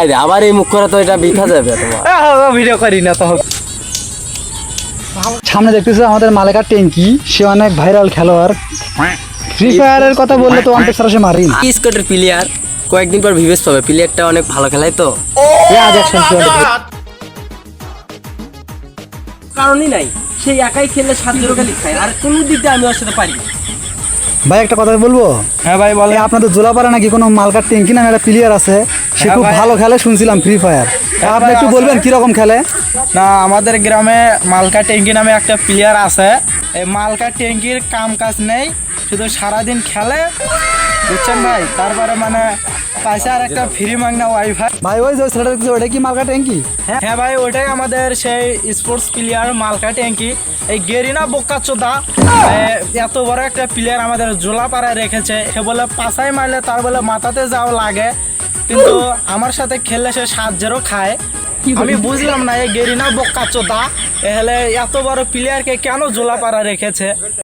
আরে আবার এই মুখ করা তো এটা বৃথা যাবে তোমার। ভিডিও করি না তো। সামনে দেখতেছো আমাদের মালেকার ট্যাঙ্কি, সে অনেক ভাইরাল খেলোয়াড়। ফ্রি ফায়ারের কথা বললে তো অনেক সারা সে মারি না। স্কটের প্লেয়ার কয়েকদিন পর ভিভেস পাবে, প্লেয়ারটা অনেক ভালো খেলায় তো। আজ একশো কারণই নাই, সেই একাই খেললে 7-0 খালি খায়, আর কোনো দিক দিয়ে আমি ওর সাথে পারি না। ভাই একটা কথা বলবো? হ্যাঁ ভাই বলে। আপনাদের জোলাপাড়া নাকি কোনো মালকার ট্যাঙ্কি নামে একটা প্লেয়ার আছে, সে খুব ভালো খেলে শুনছিলাম ফ্রি ফায়ার। আপনি একটু বলবেন কিরকম খেলে? না, আমাদের গ্রামে মালকা ট্যাঙ্কি নামে একটা প্লেয়ার আছে। এই মালকা ট্যাঙ্কির কাম কাজ নেই, শুধু সারাদিন খেলে, বুঝছেন ভাই। তারপরে মানে পাইছে আর একটা ফ্রি মাগনা ওয়াইফাই। ভাই ওই যে ছেলেটা দেখছি ওটা কি মালকা ট্যাঙ্কি? হ্যাঁ ভাই, ওটাই আমাদের সেই স্পোর্টস প্লেয়ার মালকা ট্যাঙ্কি। এই গেরিনা বোকাচোদা এত বড় একটা প্লেয়ার আমাদের জোলাপাড়ায় রেখেছে। সে বলে পাছাই মারলে তার বলে মাথাতে যাও লাগে, কিন্তু আমার সাথে খেললে সে 7-0 খায়। আমি বুঝলাম না এই গেরিনা বোকাচোদা এহলে এত বড় প্লেয়ারকে কেন জোলাপাড়া রেখেছে।